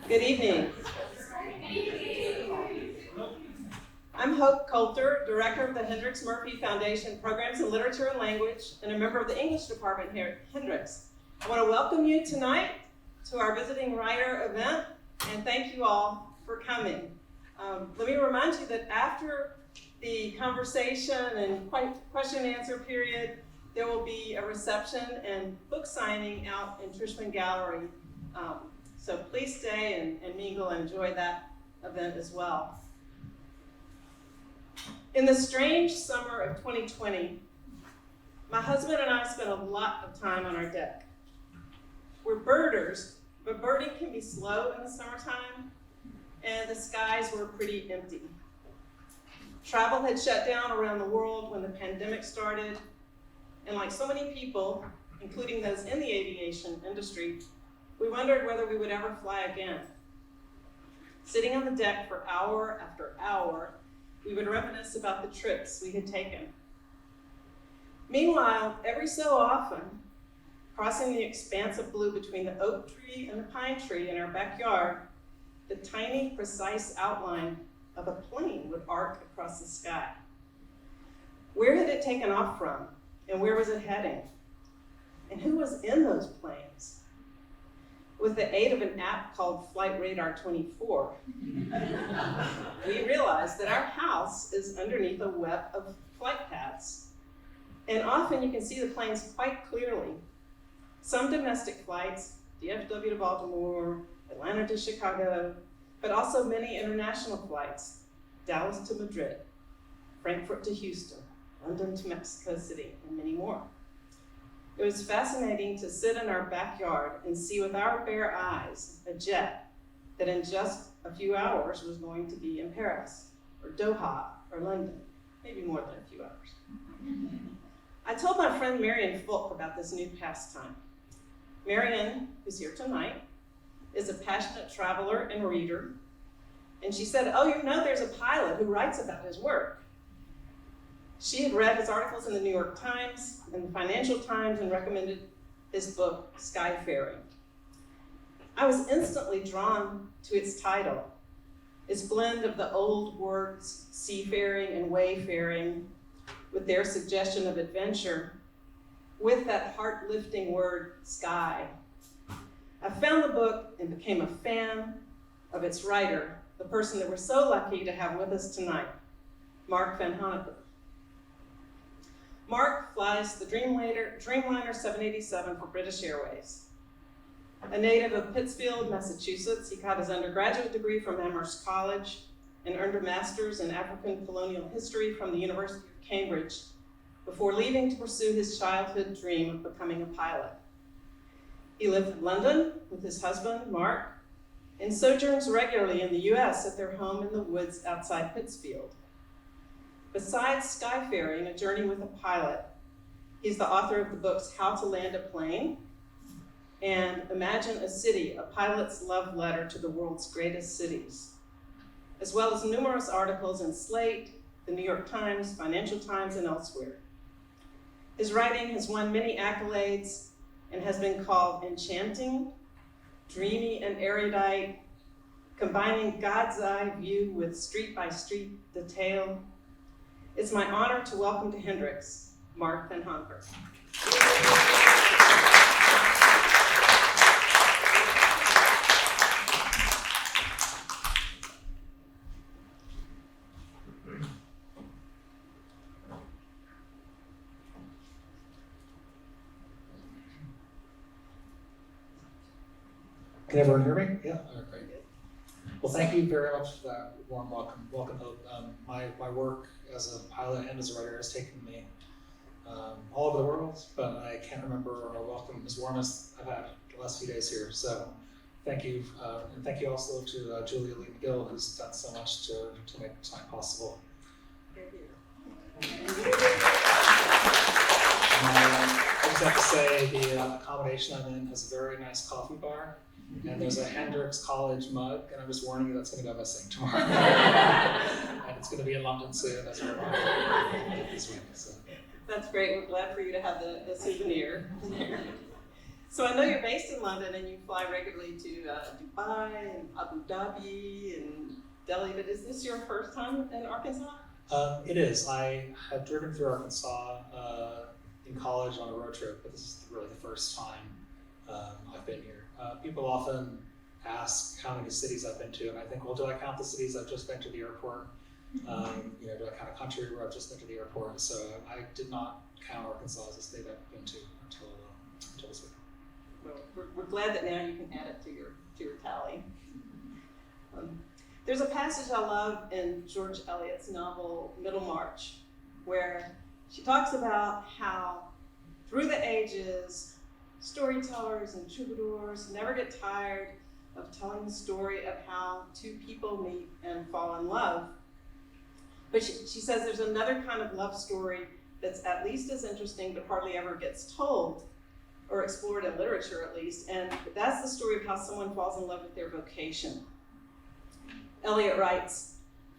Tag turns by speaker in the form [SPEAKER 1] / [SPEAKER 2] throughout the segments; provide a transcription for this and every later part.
[SPEAKER 1] Good evening. I'm Hope Coulter, Director of the Hendrix-Murphy Foundation Programs in Literature and Language and a member of the English department here at Hendrix. I want to welcome you tonight to our Visiting Writer event and thank you all for coming. Let me remind you that after the conversation and question and answer period, there will be a reception and book signing out in Trishman Gallery. So please stay and mingle and enjoy that event as well. In the strange summer of 2020, my husband and I spent a lot of time on our deck. We're birders, but birding can be slow in the summertime, and the skies were pretty empty. Travel had shut down around the world when the pandemic started, and like so many people, including those in the aviation industry, we wondered whether we would ever fly again. Sitting on the deck for hour after hour, we would reminisce about the trips we had taken. Meanwhile, every so often, crossing the expanse of blue between the oak tree and the pine tree in our backyard, the tiny, precise outline of a plane would arc across the sky. Where had it taken off from, and where was it heading? And who was in those planes? With the aid of an app called Flight Radar 24, we realized that our house is underneath a web of flight paths. And often you can see the planes quite clearly. Some domestic flights, DFW to Baltimore, Atlanta to Chicago, but also many international flights, Dallas to Madrid, Frankfurt to Houston, London to Mexico City, and many more. It was fascinating to sit in our backyard and see with our bare eyes a jet that in just a few hours was going to be in Paris, or Doha, or London, maybe more than a few hours. I told my friend Marion Fulk about this new pastime. Marion, who's here tonight, is a passionate traveler and reader, and she said, oh, you know there's a pilot who writes about his work. She had read his articles in the New York Times and the Financial Times and recommended his book, Skyfaring. I was instantly drawn to its title, its blend of the old words seafaring and wayfaring with their suggestion of adventure, with that heart-lifting word sky. I found the book and became a fan of its writer, the person that we're so lucky to have with us tonight, Mark Vanhoenacker. Mark flies the Dreamliner 787 for British Airways. A native of Pittsfield, Massachusetts, he got his undergraduate degree from Amherst College and earned a master's in African colonial history from the University of Cambridge before leaving to pursue his childhood dream of becoming a pilot. He lived in London with his husband, Mark, and sojourns regularly in the US at their home in the woods outside Pittsfield. Besides Skyfaring, A Journey with a Pilot, he's the author of the books How to Land a Plane and Imagine a City, A Pilot's Love Letter to the World's Greatest Cities, as well as numerous articles in Slate, the New York Times, Financial Times, and elsewhere. His writing has won many accolades and has been called enchanting, dreamy, and erudite, combining God's eye view with street-by-street detail. It's my honor to welcome to Hendrix, Mark Vanhoenacker.
[SPEAKER 2] Can everyone hear me? Yeah, great. Well, thank you very much for that warm welcome. Welcome, Hope. My work as a pilot and as a writer has taken me all over the world, but I can't remember a welcome as warm as I've had the last few days here. So thank you, and thank you also to Julia Lee McGill, who's done so much to make this time possible. I just have to say the accommodation I'm in has a very nice coffee bar. And there's a Hendrix College mug, and I'm just warning you that's going to go missing tomorrow. And it's going to be in London soon as we're this week. So.
[SPEAKER 1] That's great. We're glad for you to have the souvenir. So I know you're based in London and you fly regularly to Dubai and Abu Dhabi and Delhi, but is this your first time in Arkansas?
[SPEAKER 2] It is. I had driven through Arkansas in college on a road trip, but this is really the first time I've been here. People often ask how many cities I've been to, and I think, well, do I count the cities I've just been to the airport? Do I count a country where I've just been to the airport? So I did not count Arkansas as a state I've been to until this week.
[SPEAKER 1] Well, we're glad that now you can add it to your tally. There's a passage I love in George Eliot's novel Middlemarch, where she talks about how through the ages, storytellers and troubadours never get tired of telling the story of how two people meet and fall in love. But she says there's another kind of love story that's at least as interesting but hardly ever gets told or explored in literature at least, and that's the story of how someone falls in love with their vocation. Eliot writes,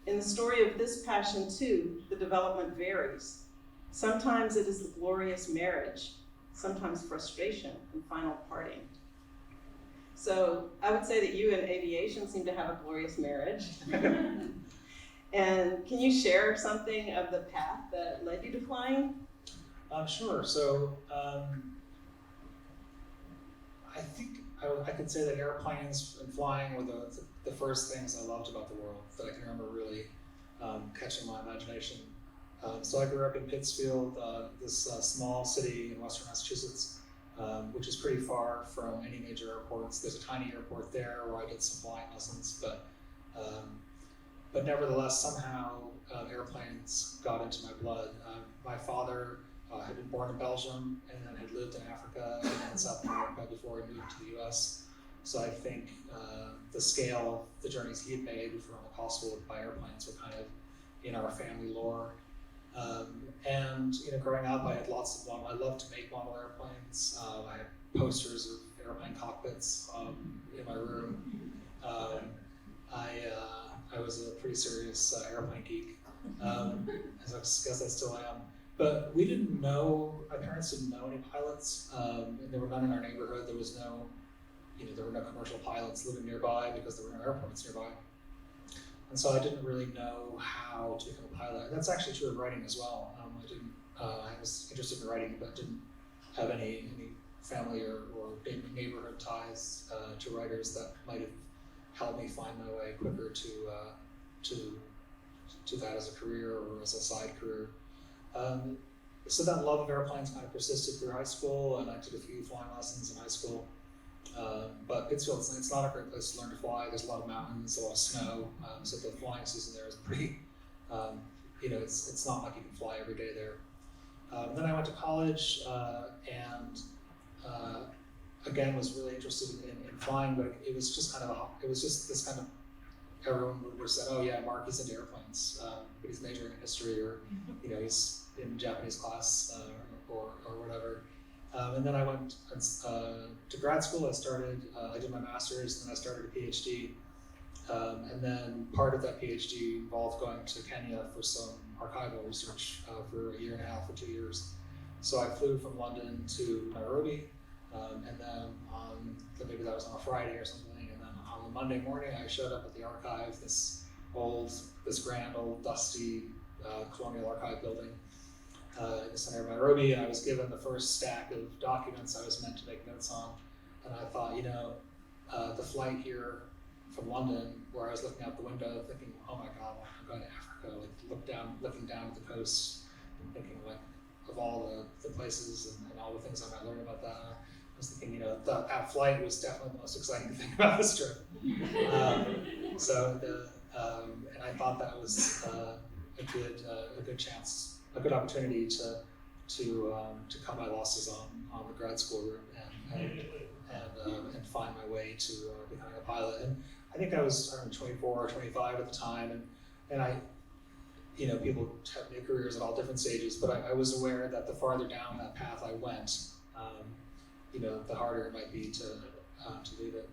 [SPEAKER 1] in the story of this passion too, the development varies. Sometimes it is the glorious marriage, sometimes frustration and final parting. So I would say that you and aviation seem to have a glorious marriage. And can you share something of the path that led you to flying?
[SPEAKER 2] Sure. So I think I could say that airplanes and flying were the first things I loved about the world that I can remember really catching my imagination. So I grew up in Pittsfield, this small city in western Massachusetts, which is pretty far from any major airports. There's a tiny airport there where I did some flying lessons, but nevertheless, somehow airplanes got into my blood. My father had been born in Belgium and then had lived in Africa and in South America before he moved to the US. So I think the scale of the journeys he had made from Pittsfield by airplanes were kind of in our family lore. And growing up, I had lots of I loved to make model airplanes. I had posters of airplane cockpits in my room. I was a pretty serious airplane geek, as I guess I still am. But we didn't know, my parents didn't know any pilots, and there were none in our neighborhood. There was no, there were no commercial pilots living nearby because there were no airports nearby. And so I didn't really know how to become a pilot. And that's actually true of writing as well. I was interested in writing, but didn't have any family or neighborhood ties to writers that might have helped me find my way quicker to that as a career or as a side career. So that love of airplanes kind of persisted through high school, and I took a few flying lessons in high school. But Pittsfield, it's not a great place to learn to fly. There's a lot of mountains, a lot of snow, so the flying season there is pretty, it's not like you can fly every day there. Then I went to college and again was really interested in flying, but it was just this kind of, everyone would have said, oh yeah, Mark, he's into airplanes, but he's majoring in history, or he's in Japanese class or whatever. And then I went to grad school. I did my master's, and then I started a PhD. And then part of that PhD involved going to Kenya for some archival research for a year and a half or 2 years. So I flew from London to Nairobi, and then maybe that was on a Friday or something, and then on a Monday morning I showed up at the archive, this grand old dusty colonial archive building in the center of Nairobi, and I was given the first stack of documents I was meant to make notes on. And I thought, the flight here from London, where I was looking out the window thinking, oh my God, I'm going to Africa, looking down at the coast, and thinking of all the places and all the things I might learn about that. I was thinking, that flight was definitely the most exciting thing about this trip. And I thought that was a good chance, a good opportunity to cut my losses on the grad school route and find my way to becoming a pilot. And I think I was 24 or 25 at the time, and I, people have new careers at all different stages, but I was aware that the farther down that path I went, the harder it might be to leave it.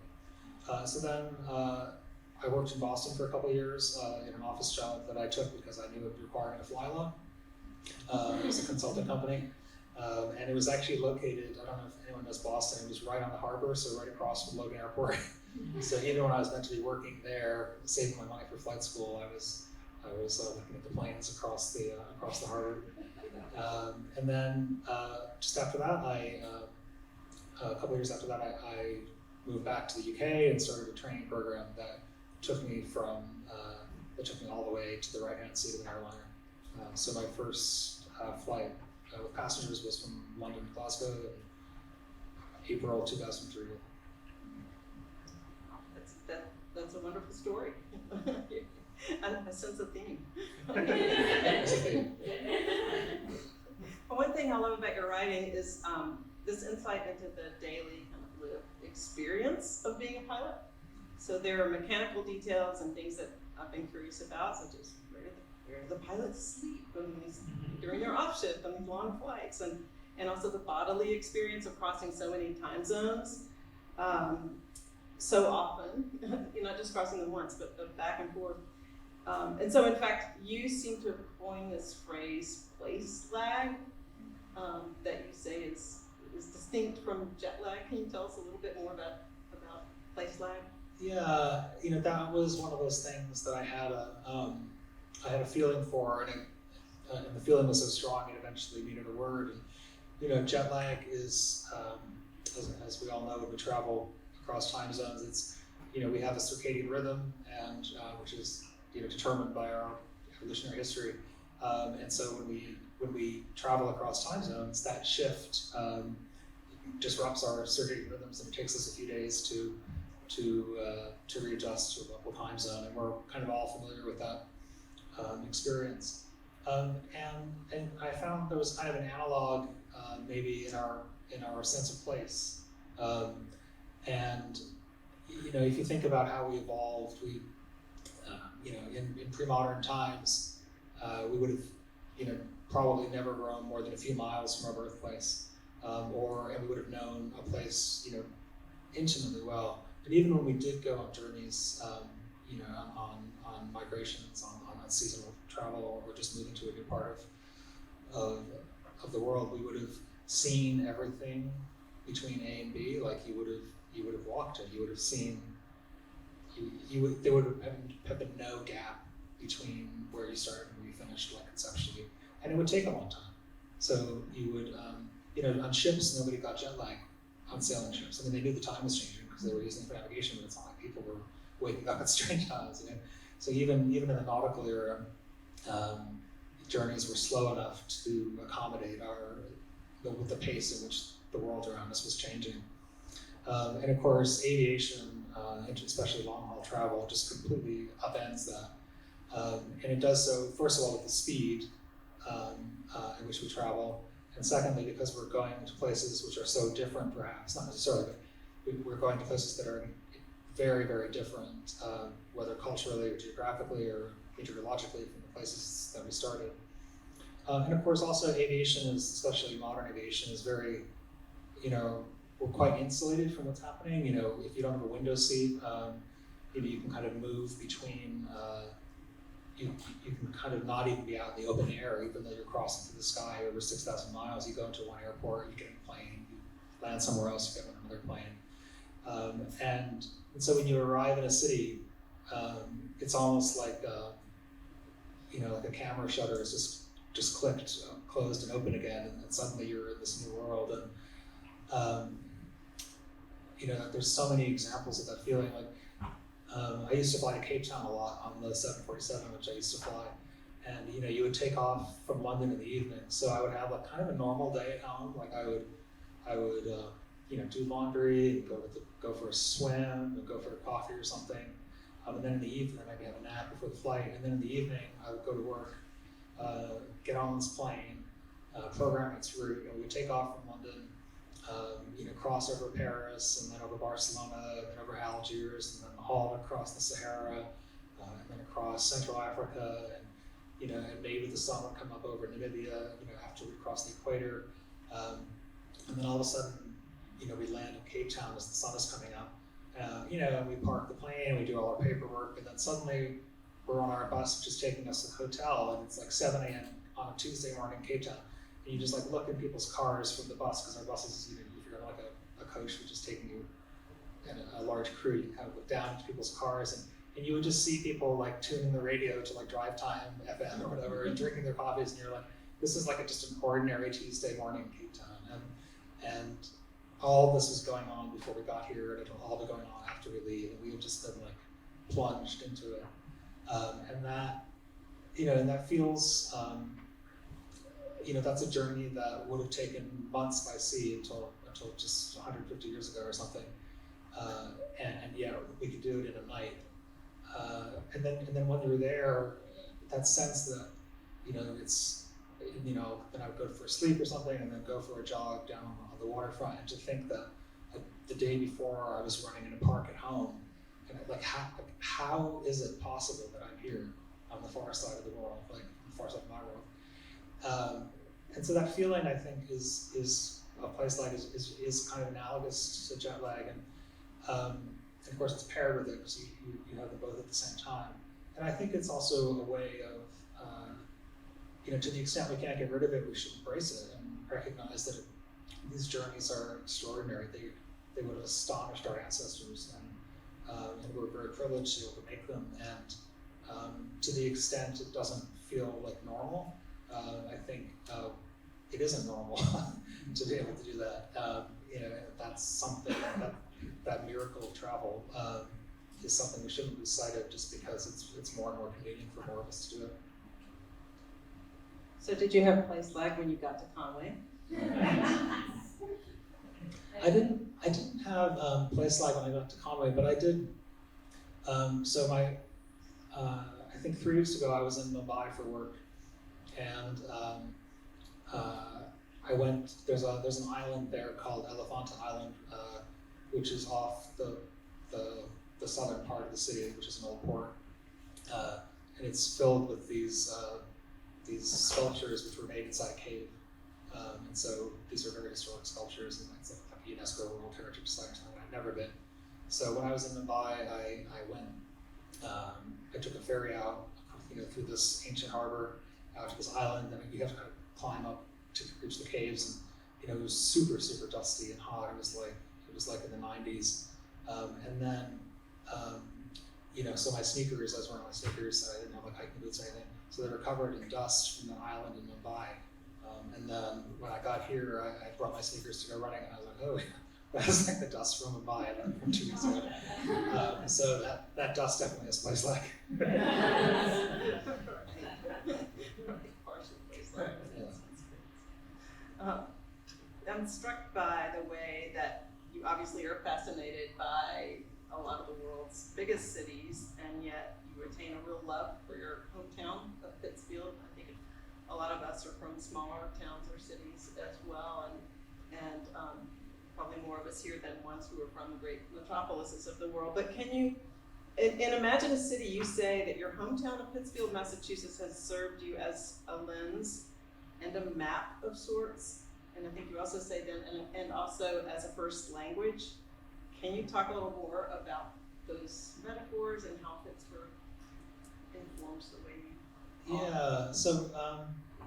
[SPEAKER 2] So then I worked in Boston for a couple of years in an office job that I took because I knew it would require me to fly a lot. It was a consulting company. And it was actually located, I don't know if anyone knows Boston, it was right on the harbor, so right across from Logan Airport. So even when I was meant to be working there, saving my money for flight school, I was looking at the planes across the harbor. And then just after that, a couple of years after that, I moved back to the UK and started a training program that took me all the way to the right-hand seat of an airliner. So my first flight with passengers was from London to Glasgow in April 2003.
[SPEAKER 1] That's a wonderful story. I sense a theme.
[SPEAKER 2] That's a theme.
[SPEAKER 1] One thing I love about your writing is this insight into the daily kind of lived experience of being a pilot. So there are mechanical details and things that I've been curious about, such as where do the pilots sleep during their off shift on these long flights, and also the bodily experience of crossing so many time zones. So often, you're not just crossing them once, but back and forth. And so in fact, you seem to have coined this phrase, place lag, that you say is distinct from jet lag. Can you tell us a little bit more about place lag?
[SPEAKER 2] Yeah, that was one of those things that I had a feeling for, and the feeling was so strong it eventually needed a word. And jet lag is, as we all know, when we travel across time zones, it's we have a circadian rhythm, and which is determined by our evolutionary history, and so when we travel across time zones, that shift disrupts our circadian rhythms, and it takes us a few days to readjust to a local time zone, and we're kind of all familiar with that experience. And I found there was kind of an analog maybe in our sense of place. And if you think about how we evolved, we in pre-modern times, we would have probably never grown more than a few miles from our birthplace, and we would have known a place intimately well. But even when we did go on journeys, on migrations, on seasonal travel, or just moving to a new part of the world, we would have seen everything between A and B like you would have walked it. You would have seen. There would have been no gap between where you started and where you finished, like conceptually, and it would take a long time. So you would, on ships, nobody got jet lag on sailing ships. I mean, they knew the time was changing because they were using it for navigation, but it's not like people were waking up at strange times. So even in the nautical era, journeys were slow enough to accommodate with the pace in which the world around us was changing. And of course, aviation, especially long-haul travel, just completely upends that. And it does so, first of all, with the speed in which we travel, and secondly, because we're going to places which are so different, perhaps, not necessarily, but we're going to places that are very, very different, whether culturally or geographically or meteorologically from the places that we started. And of course, also aviation is, especially modern aviation, is very, we're quite insulated from what's happening. If you don't have a window seat, you can kind of move between, you can kind of not even be out in the open air, even though you're crossing through the sky over 6,000 miles. You go into one airport, you get in a plane, you land somewhere else, you get on another plane. And so when you arrive in a city, it's almost like, like a camera shutter is just clicked, closed and open again, and suddenly you're in this new world. And there's so many examples of that feeling. Like I used to fly to Cape Town a lot on the 747, which I used to fly, and you would take off from London in the evening. So I would have like kind of a normal day at home. Like I would do laundry, and go for a swim, and go for a coffee or something. And then in the evening, maybe have a nap before the flight. And then in the evening, I would go to work, get on this plane, program its route, and we would take off from London, cross over Paris, and then over Barcelona, and then over Algiers, and then haul across the Sahara, and then across Central Africa, and maybe the sun would come up over Namibia, after we cross the equator, and then all of a sudden, we land in Cape Town as the sun is coming up, and we park the plane, we do all our paperwork, and then suddenly we're on our bus, which is taking us to the hotel, and it's like 7 a.m. on a Tuesday morning in Cape Town, and you just like look in people's cars from the bus, because our buses, you know, if you're on like a coach which is taking you and a large crew, you kind of look down into people's cars, and you would just see people like tuning the radio to like drive time FM or whatever, and drinking their coffees, and you're like, this is like just an ordinary Tuesday morning in Cape Town, and all this was going on before we got here, and it'll all be going on after we leave, and we have just been like plunged into it, and that, you know, and that feels, you know, that's a journey that would have taken months by sea until just 150 years ago or something, and yeah, we could do it in a night, and then when you're there, that sense that, you know, it's, you know, then I would go for a sleep or something, and then go for a jog down on the waterfront, and to think that the day before I was running in a park at home, and like how is it possible that I'm here on the far side of the world, like on the far side of my world, and so that feeling, I think, is a place like is kind of analogous to jet lag, and of course it's paired with it because you have them both at the same time, and I think it's also a way of, you know, to the extent we can't get rid of it, we should embrace it and recognize that these journeys are extraordinary. They would have astonished our ancestors, and we're very privileged to be able to make them. And to the extent it doesn't feel like normal, I think it isn't normal to be able to do that. You know, that's something that miracle of travel is something we shouldn't lose sight of, just because it's more and more convenient for more of us to do it.
[SPEAKER 1] So did you have place lag when you got to Conway?
[SPEAKER 2] I didn't have place lag when I got to Conway, but I did. So I think 3 weeks ago I was in Mumbai for work, and I went. There's an island there called Elephanta Island, which is off the southern part of the city, which is an old port, and it's filled with these sculptures which were made inside a cave, and so these are very historic sculptures, and it's like a UNESCO World Heritage Site or something. I've never been. So when I was in Mumbai, I went. I took a ferry out, you know, through this ancient harbor out to this island, and you have to kind of climb up to reach the caves, and you know, it was super dusty and hot. It was like in the 90s, and then you know, so my sneakers, I was wearing my sneakers, I didn't have like hiking boots or anything, so they were covered in dust from the island in Mumbai. And then when I got here, I brought my sneakers to go running, and I was like, oh, that was like the dust from Mumbai from 2 weeks ago. So that dust definitely has place lag.
[SPEAKER 1] I'm struck by the way that you obviously are fascinated by a lot of the world's biggest cities, and yet you retain a real love for your hometown of Pittsfield. I think a lot of us are from smaller towns or cities as well, and probably more of us here than ones who are from the great metropolises of the world. But can you, in Imagine a City, you say that your hometown of Pittsfield, Massachusetts has served you as a lens and a map of sorts. And I think you also say then, and also as a first language. Can you talk a little more about those metaphors and how Pittsburgh informs the way you talk?
[SPEAKER 2] Yeah,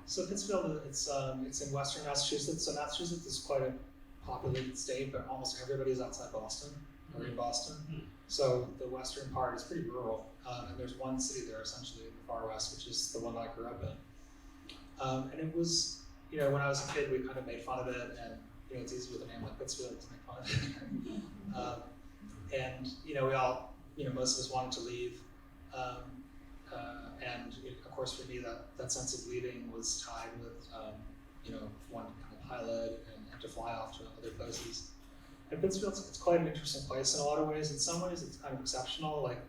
[SPEAKER 2] so Pittsfield, it's in western Massachusetts. So Massachusetts is quite a populated state, but almost everybody is outside Boston or in Boston. So the western part is pretty rural, and there's one city there essentially in the far west, which is the one that I grew up in. And it was, you know, when I was a kid, we kind of made fun of it, and you know, it's easy with a name like Pittsfield to make fun of it. And you know, we all, you know, most of us wanted to leave, and of course for me that sense of leaving was tied with, you know, wanting to become a pilot and to fly off to other places. And Pittsfield, it's quite an interesting place in a lot of ways. In some ways, it's kind of exceptional. Like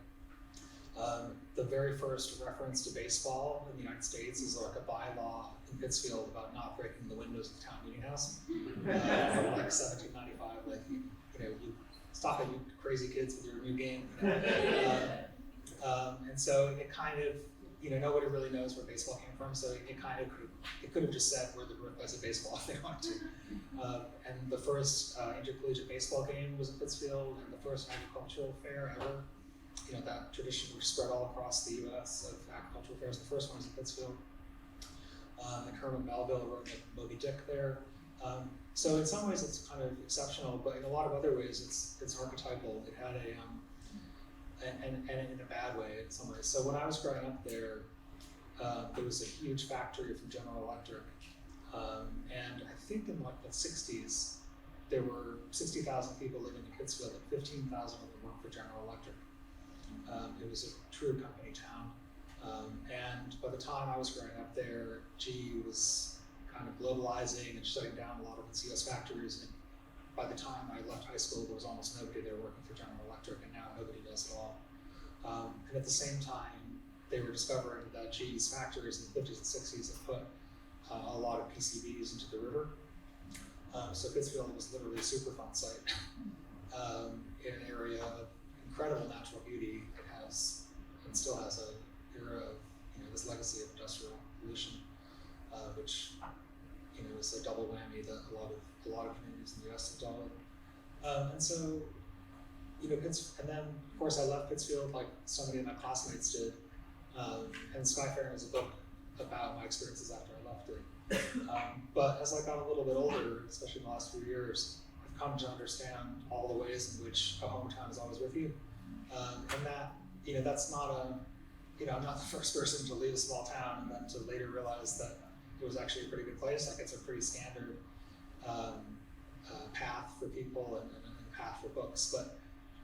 [SPEAKER 2] the very first reference to baseball in the United States is like a bylaw in Pittsfield about not breaking the windows of the town meeting house from like 1795. Like you know, you stop it, you crazy kids with your new game. You know? And so it kind of, you know, nobody really knows where baseball came from. So it kind of could have just said we're the birthplace of baseball if they wanted to. And the first intercollegiate baseball game was in Pittsfield, and the first agricultural fair ever. You know, that tradition was spread all across the U.S. of agricultural fairs. The first one was in Pittsfield. and Herman Melville wrote Moby Dick there. So in some ways it's kind of exceptional, but in a lot of other ways it's archetypal. It had and in a bad way in some ways. So when I was growing up there was a huge factory from General Electric, and I think in like the 60s, there were 60,000 people living in Pittsfield, and 15,000 of them worked for General Electric. It was a true company town. And by the time I was growing up there, GE was kind of globalizing and shutting down a lot of its US factories. And by the time I left high school, there was almost nobody there working for General Electric, and now nobody does at all. And at the same time, they were discovering that GE's factories in the 50s and 60s had put a lot of PCBs into the river. So Pittsfield was literally a Superfund site in an area of incredible natural beauty. It has and still has a era of this legacy of industrial pollution, which is a double whammy that a lot of communities in the U.S. have dealt with. And so and then of course I left Pittsfield like so many of my classmates did. And Skyfaring was a book about my experiences after I left it. But as I got a little bit older, especially in the last few years, I've come to understand all the ways in which a hometown is always with you. And that, that's not I'm not the first person to leave a small town and then to later realize that it was actually a pretty good place. Like it's a pretty standard path for people and a path for books.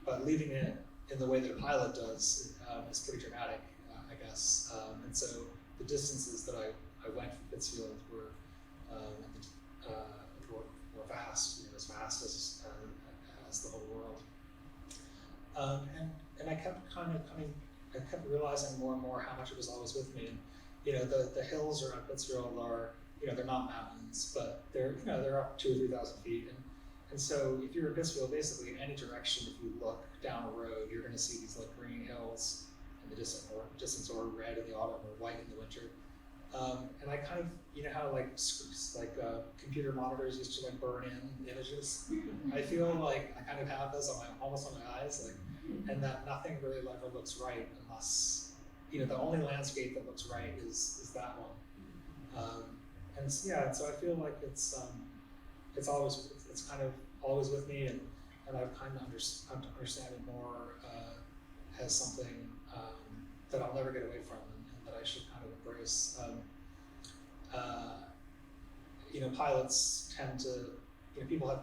[SPEAKER 2] But leaving it in the way that a pilot does is pretty dramatic, I guess. And so the distances that I went from Pittsfield were vast, as vast as the whole world. And I kept I kept realizing more and more how much it was always with me. And the hills around Pittsfield are they're not mountains, but they're up 2,000 or 3,000 feet. And so if you're in Pittsfield, basically in any direction, if you look down a road, you're going to see these like green hills in the distance, or red in the autumn, or white in the winter. And I kind of, how like computer monitors used to like burn in images. I feel like I kind of have those almost on my eyes, and that nothing really ever looks right unless, the only landscape that looks right is that one. And so I feel like it's kind of always with me, and I've kind of come to understand it more as something that I'll never get away from, and that I should kind of embrace. Pilots tend to,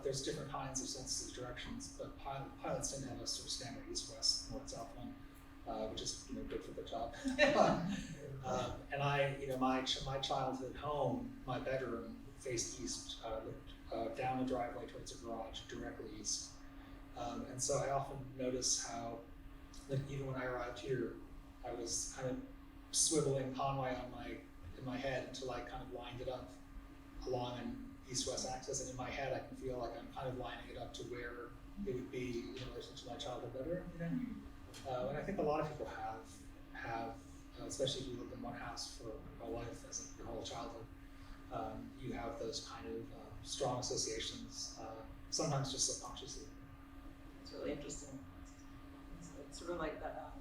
[SPEAKER 2] there's different kinds of senses of directions, but pilots tend to have a sort of standard east-west, north-south one, which is good for the job. And my childhood home, my bedroom faced east, down the driveway towards a garage, directly east. And so I often notice how, like, even when I arrived here, I was kind of swiveling Conway in my head until I kind of lined it up along an east-west axis, and in my head I can feel like I'm kind of lining it up to where it would be in relation to my childhood bedroom. And I think a lot of people have especially if you live in one house for your whole life, as your whole childhood, you have those kind of strong associations, sometimes just subconsciously.
[SPEAKER 1] It's really interesting. It's sort of like that.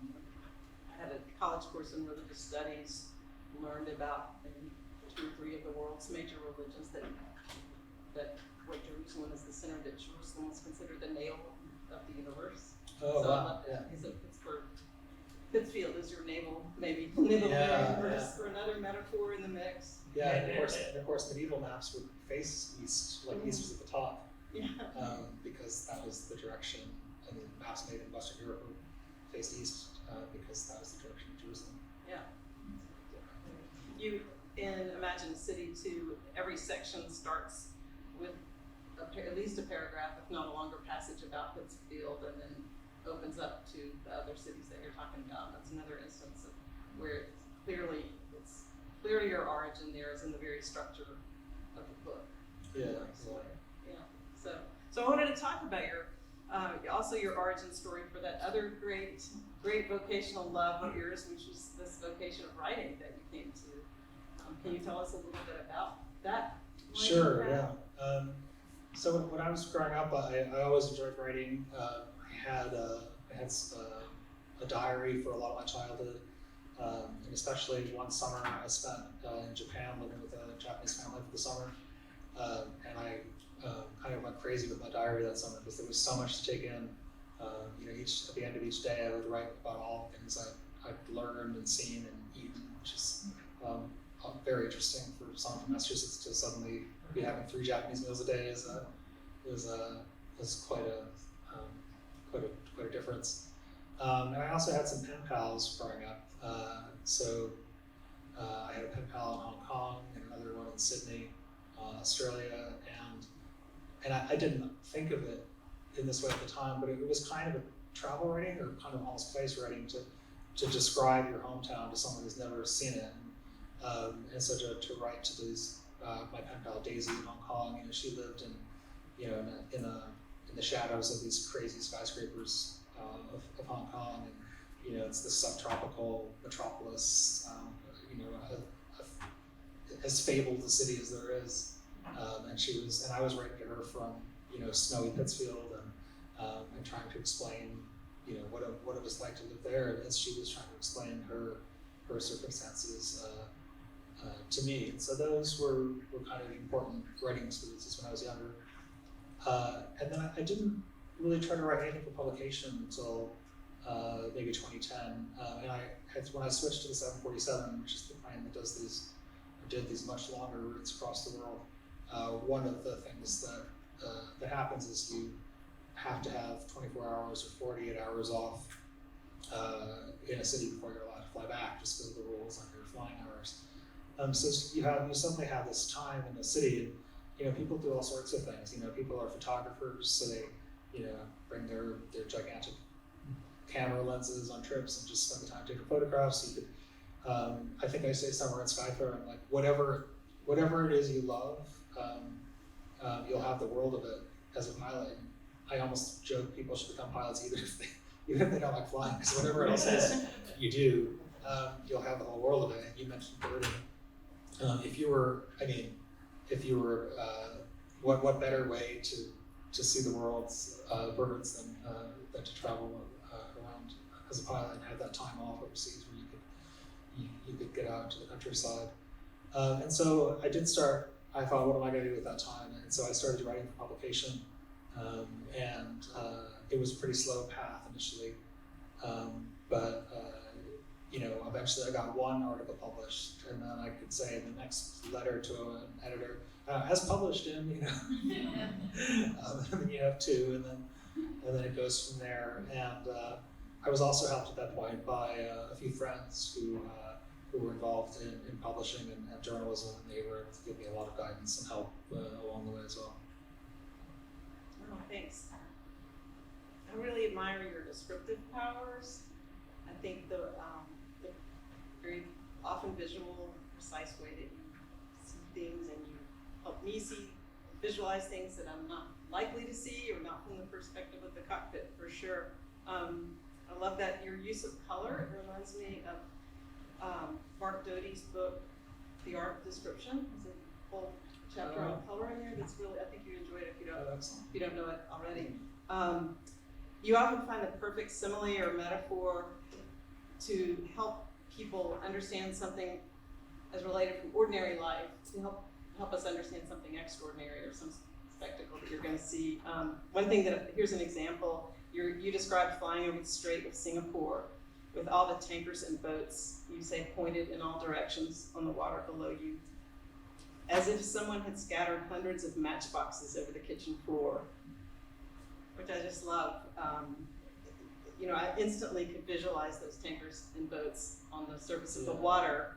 [SPEAKER 1] I had a college course in religious studies, learned about maybe 2 or 3 of the world's major religions, that what Jerusalem is the center, that Jerusalem was considered the navel of the universe.
[SPEAKER 2] Oh,
[SPEAKER 1] so
[SPEAKER 2] wow.
[SPEAKER 1] I love that. So Pittsfield is your navel, maybe navel of the universe, for another metaphor in the mix.
[SPEAKER 2] Yeah, and of course medieval maps would face east, like east was at the top.
[SPEAKER 1] Yeah.
[SPEAKER 2] Because that was the direction, and the maps made in Western Europe would face east because that was the direction of Jerusalem.
[SPEAKER 1] Yeah. You, in Imagine a City 2, every section starts with at least a paragraph, if not a longer passage about Pittsfield, and then opens up to the other cities that you're talking about. That's another instance of where it's clearly your origin there is in the very structure of the book.
[SPEAKER 2] Yeah.
[SPEAKER 1] Yeah. So I wanted to talk about your also your origin story for that other great vocational love of yours, which was this vocation of writing that you came to. Can you tell us a little bit about that?
[SPEAKER 2] Sure. Yeah. So when I was growing up, I always enjoyed writing. I had a diary for a lot of my childhood. And especially one summer I spent in Japan living with a Japanese family for the summer. And I kind of went crazy with my diary that summer because there was so much to take in. At the end of each day I would write about all the things I've learned and seen and eaten, which is very interesting for someone from Massachusetts to suddenly be having 3 Japanese meals a day is quite a difference. And I also had some pen pals growing up. I had a pen pal in Hong Kong and another one in Sydney, Australia, and I didn't think of it in this way at the time, but it was kind of a travel writing or kind of almost place writing to describe your hometown to someone who's never seen it. And so to write to these, my pen pal Daisy in Hong Kong, she lived in the shadows of these crazy skyscrapers of Hong Kong, and it's this subtropical metropolis, as fabled a city as there is. And I was writing to her from snowy Pittsfield and trying to explain what it was like to live there as she was trying to explain her circumstances to me. And so those were kind of important writing experiences when I was younger. And then I didn't really try to write anything for publication until maybe 2010. When I switched to the 747, which is the plane that did these much longer routes across the world, one of the things that happens is you have to have 24 hours or 48 hours off in a city before you're allowed to fly back, just because of the rules on your flying hours. So you suddenly have this time in the city, and people do all sorts of things. People are photographers, so they bring their gigantic camera lenses on trips and just spend the time taking photographs. You could, I think I say somewhere in Skyfaring, like whatever it is you love, you'll have the world of it as a pilot. And I almost joke people should become pilots even if they don't like flying, because whatever else is you do, you'll have the whole world of it. And you mentioned birding. If you were, what better way to see the world's birds than to travel around as a pilot and have that time off overseas where you could get out into the countryside. And so I thought, what am I going to do with that time? And so I started writing for publication, and it was a pretty slow path initially, but eventually I got one article published, and then I could say in the next letter to an editor, as published in, and then you have 2, and then it goes from there. And I was also helped at that point by a few friends who were involved in publishing and journalism, and they were able to give me a lot of guidance and help along the way as well.
[SPEAKER 1] Oh, thanks. I really admire your descriptive powers. I think the very often visual, precise way that you see things, and you help me visualize things that I'm not likely to see or not from the perspective of the cockpit, for sure. I love that your use of color. It reminds me of Mark Doty's book, The Art of Description. There's a whole chapter on color in there that's really, I think you enjoyed it if you don't know it already. You often find the perfect simile or metaphor to help people understand something as related from ordinary life, to help us understand something extraordinary or some spectacle that you're going to see. One thing here's an example. You described flying over the Strait of Singapore with all the tankers and boats, you say, pointed in all directions on the water below you, as if someone had scattered hundreds of matchboxes over the kitchen floor, which I just love. I instantly could visualize those tankers and boats on the surface of the water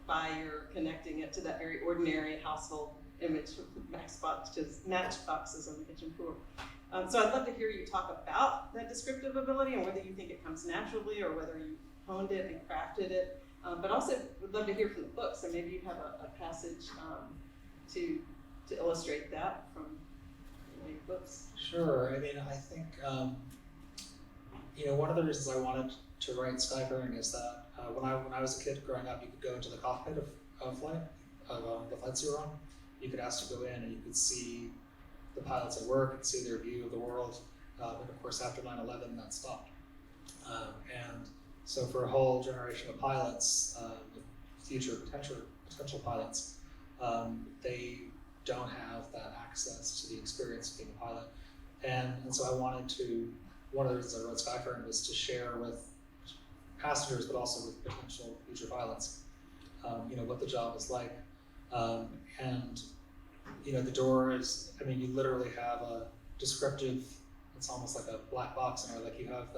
[SPEAKER 1] by your connecting it to that very ordinary household image of matchboxes on the kitchen floor. So I'd love to hear you talk about that descriptive ability and whether you think it comes naturally or whether you honed it and crafted it. But also would love to hear from the book. So maybe you have a passage to illustrate that from your books.
[SPEAKER 2] Sure. I think one of the reasons I wanted to write Skyfaring is that when I was a kid growing up, you could go into the cockpit of the flights you were on. You could ask to go in and you could see the pilots at work and see their view of the world. But of course, after 9/11, that stopped. And So for a whole generation of pilots, future potential pilots, they don't have that access to the experience of being a pilot. And so I wanted to, one of the reasons I wrote Skyfaring was to share with passengers, but also with potential future pilots, what the job is like. And the door is, you literally have a descriptive, it's almost like a black box in there, like you have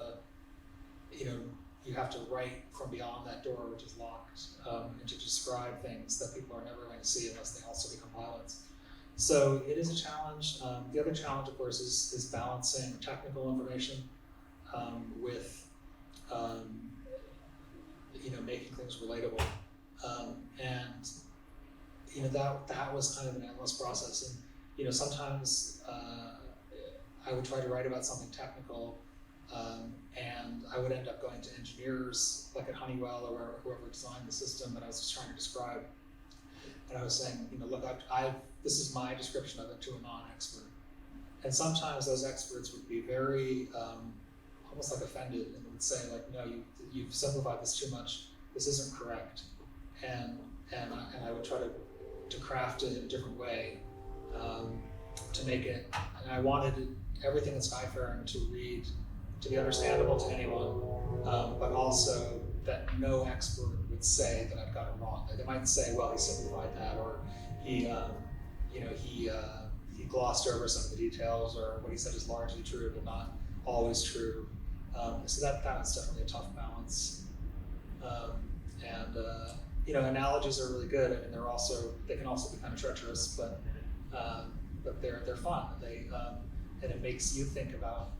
[SPEAKER 2] you have to write from beyond that door, which is locked, and to describe things that people are never going to see unless they also become pilots. So it is a challenge. The other challenge, of course, is balancing technical information with making things relatable. And that was kind of an endless process. And sometimes I would try to write about something technical, and I would end up going to engineers, like at Honeywell or whoever designed the system that I was just trying to describe. And I was saying, look, this is my description of it to a non-expert. And sometimes those experts would be very, almost like offended, and would say, like, no, you've simplified this too much. This isn't correct. And I would try to craft it in a different way to make it. And I wanted everything in Skyfaring to be understandable to anyone, but also that no expert would say that I've got it wrong. They might say, well, he simplified that, or he glossed over some of the details, or what he said is largely true, but not always true. So that was definitely a tough balance. Analogies are really good, and they can also be kind of treacherous, but they're fun. And it makes you think about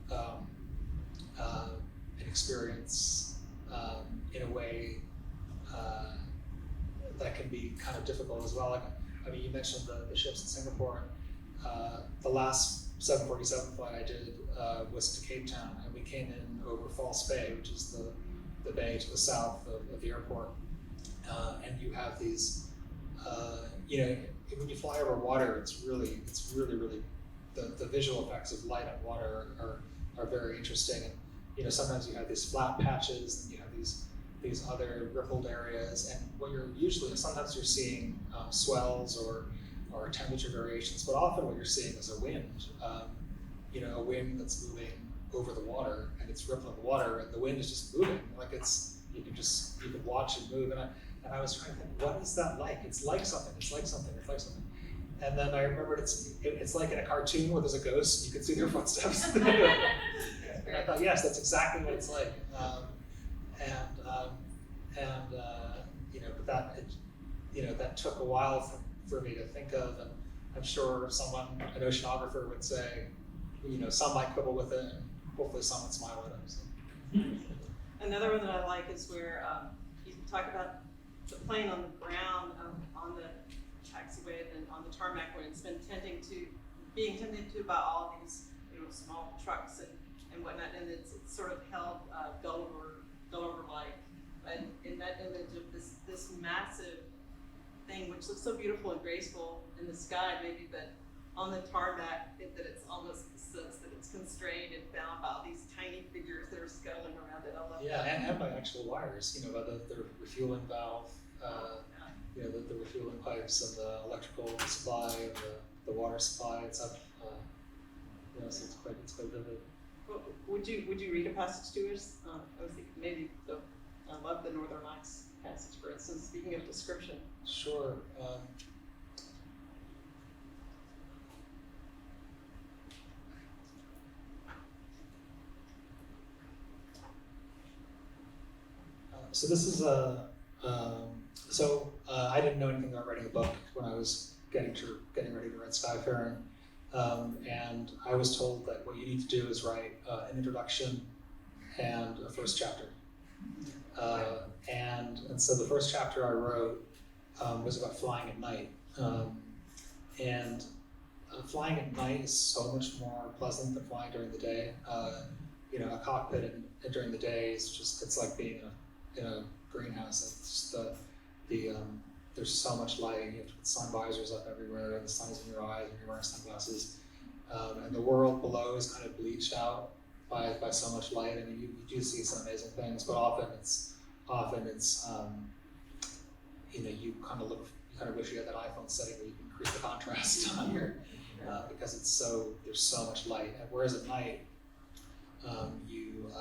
[SPEAKER 2] an experience in a way that can be kind of difficult as well. You mentioned the ships in Singapore. The last 747 flight I did was to Cape Town, and we came in over False Bay, which is the bay to the south of the airport. And you have these, when you fly over water, it's really the visual effects of light on water are very interesting. And sometimes you have these flat patches, and you have these other rippled areas, and what sometimes you're seeing swells or temperature variations, but often what you're seeing is a wind, a wind that's moving over the water, and it's rippling the water, and the wind is just moving, like you can watch it move, and I was trying to think, what is that like? It's like something. And then I remembered it's like in a cartoon where there's a ghost, you can see their footsteps. And I thought, yes, that's exactly what it's like. But that took a while for me to think of, and I'm sure an oceanographer would say, some might quibble with it, and hopefully some would smile at it. So.
[SPEAKER 1] Another one that I like is where you talk about the plane on the ground, on the taxiway, and on the tarmac, where it's been being tended to by all these small trucks and whatnot, and it's sort of held Gulliver-like. And in that image of this massive thing, which looks so beautiful and graceful in the sky, maybe, but on the tarmac, that it's almost the sense that it's constrained and bound by all these tiny figures that are scuttling around it. I love that.
[SPEAKER 2] And by actual wires, by the refueling valve, the refueling pipes, and the electrical supply, and the water supply. It's up. So it's quite vivid.
[SPEAKER 1] Well, would you read a passage to us? I was thinking maybe I love the Northern Lights passage, for instance. Speaking of description.
[SPEAKER 2] Sure. So this is I didn't know anything about writing a book when I was getting ready to write Skyfaring, and I was told that what you need to do is write an introduction and a first chapter. And so the first chapter I wrote was about flying at night, and flying at night is so much more pleasant than flying during the day. A cockpit during the day it's like being in a greenhouse. It's just there's so much light. You have to put sun visors up everywhere, and the sun is in your eyes, and you're wearing sunglasses. And the world below is kind of bleached out, by so much light. I mean, you do see some amazing things, but often it's you kind of wish you had that iPhone setting where you can increase the contrast on here because there's so much light. And whereas at night, you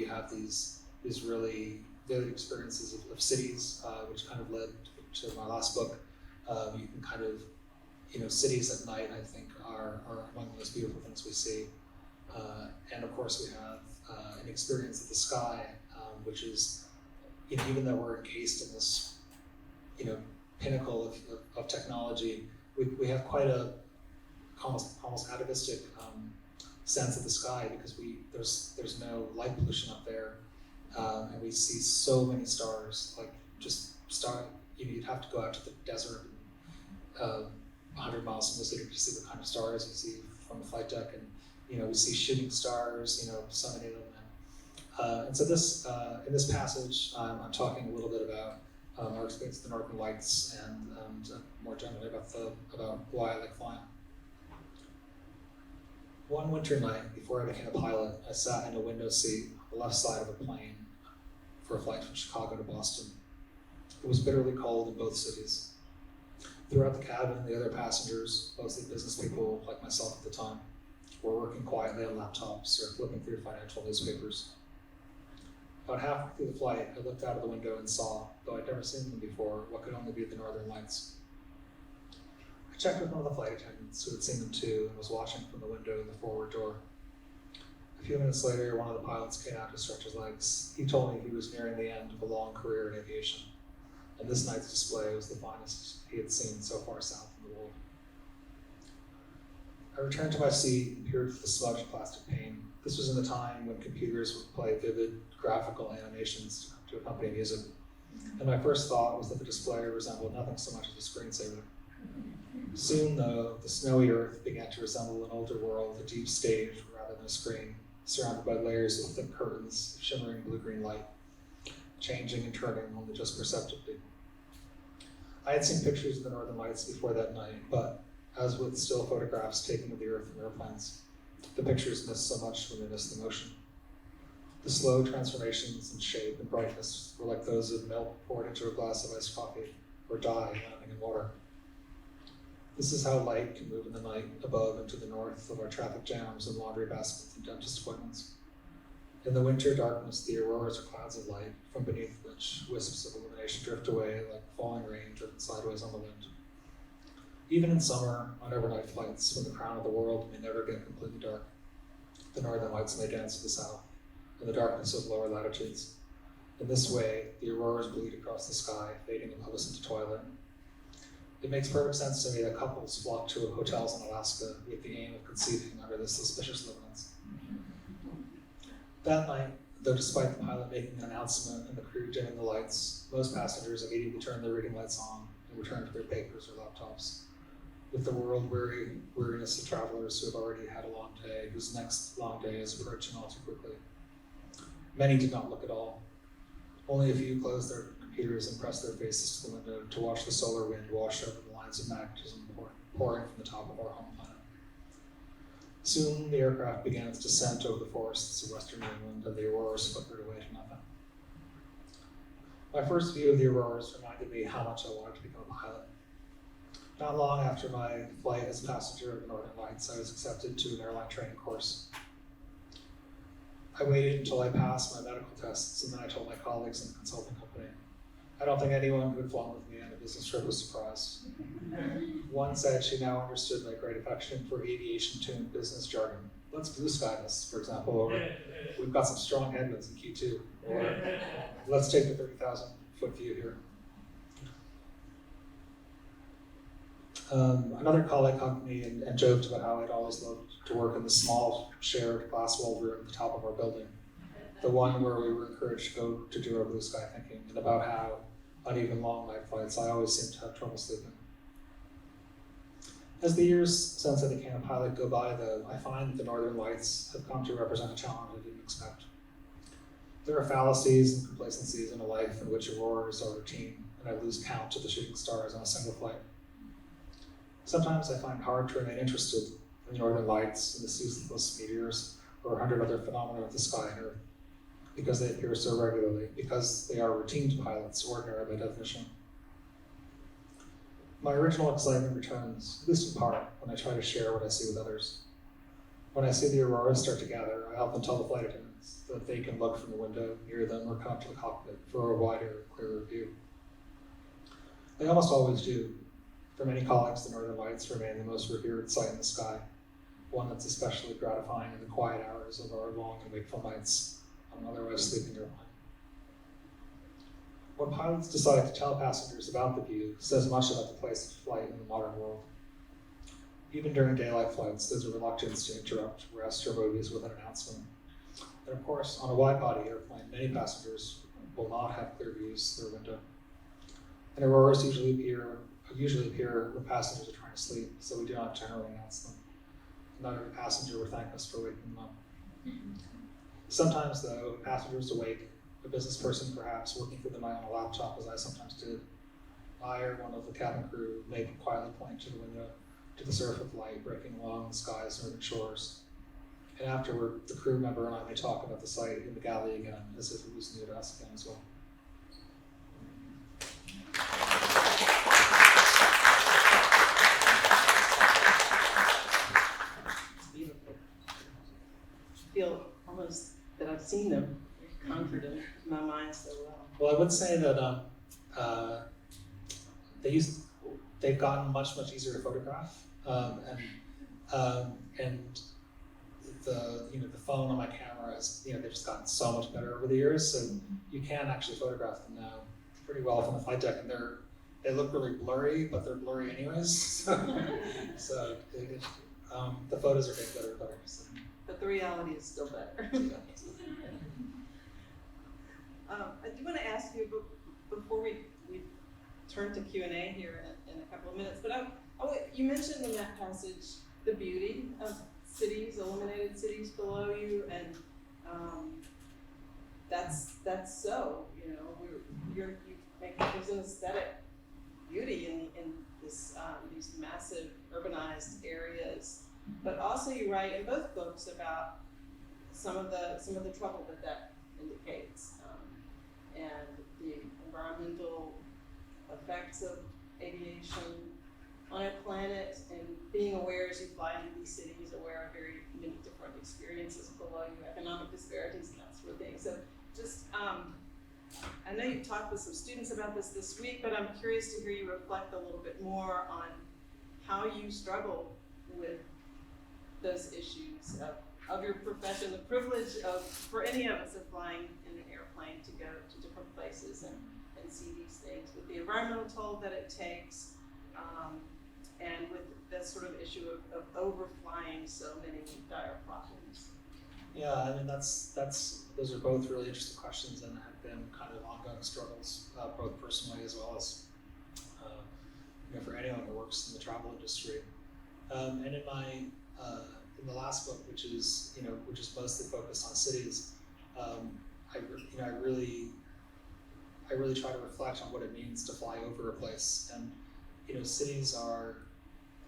[SPEAKER 2] have these really vivid experiences of cities, which kind of led to my last book. You can kind of, cities at night, I think, are among the most beautiful things we see. And of course, we have an experience of the sky, which is, even though we're encased in this, pinnacle of technology, we have quite a almost atavistic sense of the sky because there's no light pollution up there, and we see so many stars, like just you'd have to go out to the desert 100 miles from the city to see the kind of stars you see from the flight deck, and we see shooting stars, so many of them. And so in this passage, I'm talking a little bit about our experience of the Northern Lights and more generally about why I like flying. One winter night before I became a pilot, I sat in a window seat on the left side of a plane for a flight from Chicago to Boston. It was bitterly cold in both cities. Throughout the cabin, the other passengers, mostly business people like myself at the time, were working quietly on laptops or flipping through financial newspapers. About halfway through the flight, I looked out of the window and saw, though I'd never seen them before, what could only be the Northern Lights. I checked with one of the flight attendants who had seen them too and was watching from the window in the forward door. A few minutes later, one of the pilots came out to stretch his legs. He told me he was nearing the end of a long career in aviation, and this night's display was the finest he had seen so far south in the world. I returned to my seat and peered through the smudged plastic pane. This was in the time when computers would play vivid graphical animations to accompany music, and my first thought was that the display resembled nothing so much as a screensaver. Soon, though, the snowy earth began to resemble an older world, a deep stage rather than a screen, surrounded by layers of thick curtains, shimmering blue-green light, changing and turning only just perceptibly. I had seen pictures of the Northern Lights before that night, but as with still photographs taken of the Earth from airplanes, the pictures miss so much when they miss the motion. The slow transformations in shape and brightness were like those of milk poured into a glass of iced coffee, or dye landing in water. This is how light can move in the night above and to the north of our traffic jams and laundry baskets and dentist appointments. In the winter darkness, the auroras are clouds of light, from beneath which wisps of illumination drift away like falling rain driven sideways on the wind. Even in summer, on overnight flights, when the crown of the world may never get completely dark, the Northern Lights may dance to the south, in the darkness of lower latitudes. In this way, the auroras bleed across the sky, fading above us into twilight. It makes perfect sense to me that couples flock to hotels in Alaska with the aim of conceiving under this suspicious luminance. That night, though despite the pilot making an announcement and the crew dimming the lights, most passengers immediately turned their reading lights on and returned to their papers or laptops. With the world-weary weariness of travelers who have already had a long day, whose next long day is approaching all too quickly. Many did not look at all. Only a few closed their computers and pressed their faces to the window to watch the solar wind wash over the lines of magnetism pouring from the top of our home planet. Soon the aircraft began its descent over the forests of western New England, and the auroras flickered away to nothing. My first view of the auroras reminded me how much I wanted to become a pilot. Not long after my flight as a passenger of the Northern Lights, I was accepted to an airline training course. I waited until I passed my medical tests, and then I told my colleagues in the consulting company. I don't think anyone who had flown with me on a business trip was surprised. One said she now understood my great affection for aviation-tuned business jargon. Let's blue sky this, for example, or we've got some strong headwinds in Q2, or let's take the 30,000-foot view here. Another colleague hugged me and joked about how I'd always loved to work in the small, shared glass-walled room at the top of our building, the one where we were encouraged to go to do our blue sky thinking, and about how, on even long night flights, I always seemed to have trouble sleeping. As the years since I became a pilot go by, though, I find that the Northern Lights have come to represent a challenge I didn't expect. There are fallacies and complacencies in a life in which auroras are routine, and I lose count of the shooting stars on a single flight. Sometimes I find it hard to remain interested in the Northern Lights and the ceaseless meteors or 100 other phenomena of the sky and earth, because they appear so regularly, because they are routine to pilots, ordinary by definition. My original excitement returns, at least in part, when I try to share what I see with others. When I see the auroras start to gather, I often tell the flight attendants that they can look from the window near them or come up to the cockpit for a wider, clearer view. They almost always do. For many colleagues, the northern lights remain the most revered sight in the sky, one that's especially gratifying in the quiet hours of our long and wakeful nights on an otherwise sleeping airplane. When pilots decide to tell passengers about the view, it says much about the place of flight in the modern world. Even during daylight flights, there's a reluctance to interrupt rest or movies with an announcement. And of course, on a wide-body airplane, many passengers will not have clear views through a window. And auroras usually appear when passengers are trying to sleep, so we do not generally announce them. Not every passenger will thank us for waking them up. Sometimes, though, a passenger is awake, a business person perhaps working through the night on a laptop, as I sometimes did. I or one of the cabin crew may quietly point to the window, to the surf of light breaking along the sky's northern shores. And afterward, the crew member and I may talk about the sight in the galley again, as if it was new to us again as well.
[SPEAKER 1] I feel almost that I've seen them conjured in my mind so well.
[SPEAKER 2] Well, I would say that they've gotten much easier to photograph, and the phone on my camera has they've just gotten so much better over the years. So you can actually photograph them now pretty well from the flight deck, and they look really blurry, but they're blurry anyways. So the photos are getting better and better. So.
[SPEAKER 1] But the reality is still better. I do want to ask you, before we turn to Q&A here in a couple of minutes, but you mentioned in that passage the beauty of cities, illuminated cities below you, and that's so, you make there's an aesthetic beauty in this these massive urbanized areas, but also you write in both books about some of the trouble that indicates, and the environmental effects of aviation on our planet, and being aware as you fly into these cities, aware of very many different experiences below you, economic disparities and that sort of thing. So just, I know you've talked with some students about this week, but I'm curious to hear you reflect a little bit more on how you struggle with those issues of your profession, the privilege for any of us of flying in an airplane to go to different places and see these things, with the environmental toll that it takes, and with that sort of issue of overflying so many dire problems.
[SPEAKER 2] Yeah, I mean those are both really interesting questions, and have been kind of ongoing struggles, both personally as well as for anyone who works in the travel industry. And in the last book, which is mostly focused on cities, I really try to reflect on what it means to fly over a place. And cities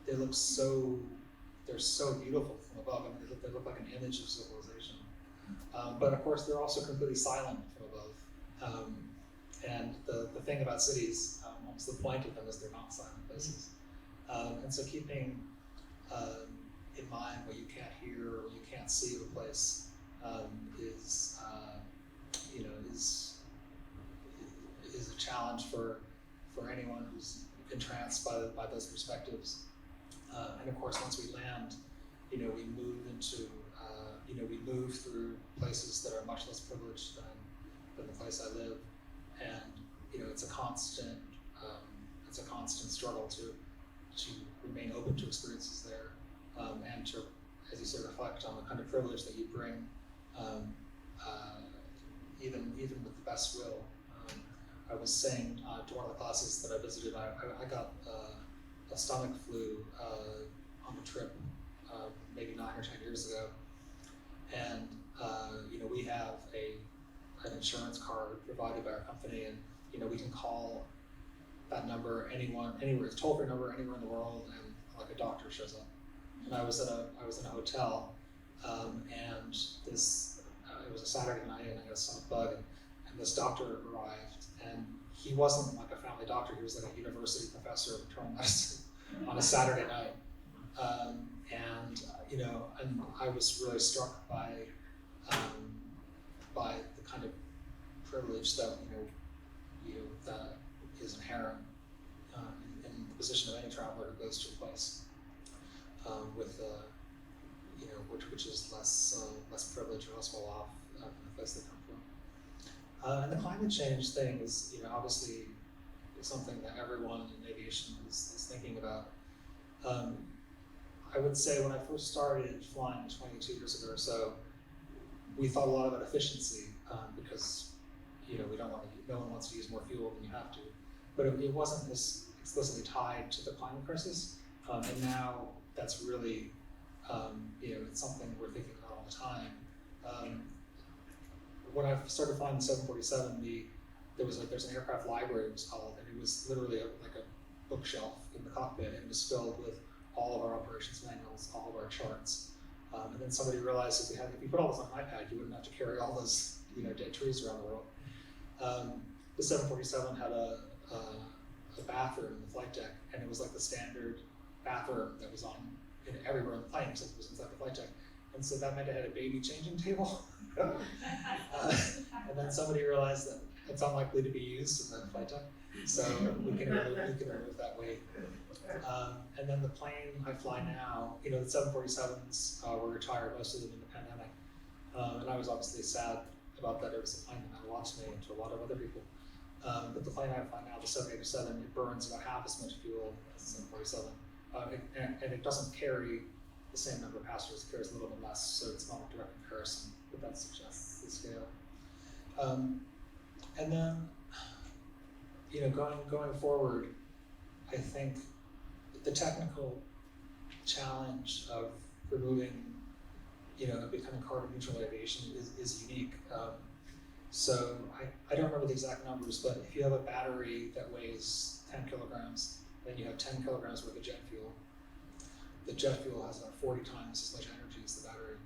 [SPEAKER 2] they're so beautiful from above. I mean, they look like an image of civilization. But of course, they're also completely silent from above. And the thing about cities, almost the point of them is they're not silent places. And so keeping in mind what you can't hear or what you can't see of a place is a challenge for anyone who's entranced by those perspectives. And of course, once we land, we move through places that are much less privileged than the place I live, and it's a constant struggle to remain open to experiences there, and to, as you say, reflect on the kind of privilege that you bring, even with the best will. I was saying to one of the classes that I visited, I got a stomach flu on the trip maybe 9 or 10 years ago, and we have an insurance card provided by our company, and we can call that number anywhere, it's a toll-free number anywhere in the world, and like a doctor shows up. And I was in a hotel and this, it was a Saturday night, and I got a stomach bug, and this doctor arrived, and he wasn't like a family doctor, he was like a university professor of internal medicine on a Saturday night. And I was really struck by the kind of privilege that that is inherent in the position of any traveler who goes to a place with which is less privileged or less well off than the place they come from. And the climate change thing is obviously something that everyone in aviation is thinking about. I would say when I first started flying 22 years ago or so, we thought a lot about efficiency because no one wants to use more fuel than you have to, but it wasn't as explicitly tied to the climate crisis. And now that's really it's something we're thinking about all the time. When I started flying the 747, there's an aircraft library, it was called, and it was literally like a bookshelf in the cockpit, and it was filled with all of our operations manuals, all of our charts. And then somebody realized if you put all this on an iPad, you wouldn't have to carry all those dead trees around the world. The 747 had a bathroom in the flight deck, and it was like the standard bathroom that was everywhere on the plane, except it was inside the flight deck. And so that meant it had a baby changing table. And then somebody realized that it's unlikely to be used in the flight deck, so we can remove that weight. And then the plane I fly now, the 747s were retired, most of them in the pandemic. And I was obviously sad about that. It was a plane that meant a lot to me and to a lot of other people. But the plane I fly now, the 787, it burns about half as much fuel as the 747. And it doesn't carry the same number of passengers, it carries a little bit less, so it's not a direct comparison, but that suggests the scale. And then, going forward, I think the technical challenge of removing, becoming carbon neutral aviation is unique. So I don't remember the exact numbers, but if you have a battery that weighs 10 kilograms, then you have 10 kilograms worth of jet fuel. The jet fuel has about 40 times as much energy as the battery,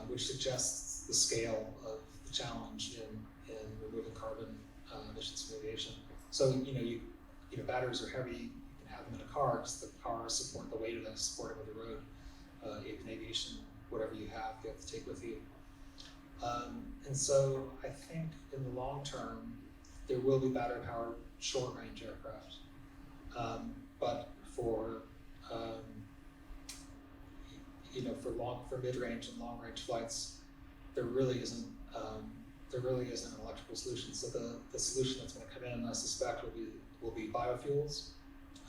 [SPEAKER 2] which suggests the scale of the challenge in removing carbon emissions from aviation. So batteries are heavy. You can have them in a car because the cars support the weight of them, support them on the road. In aviation, whatever you have to take with you. And so I think in the long term, there will be battery-powered short-range aircraft. But for for mid-range and long-range flights, there really isn't an electrical solution. So the solution that's going to come in, I suspect, will be biofuels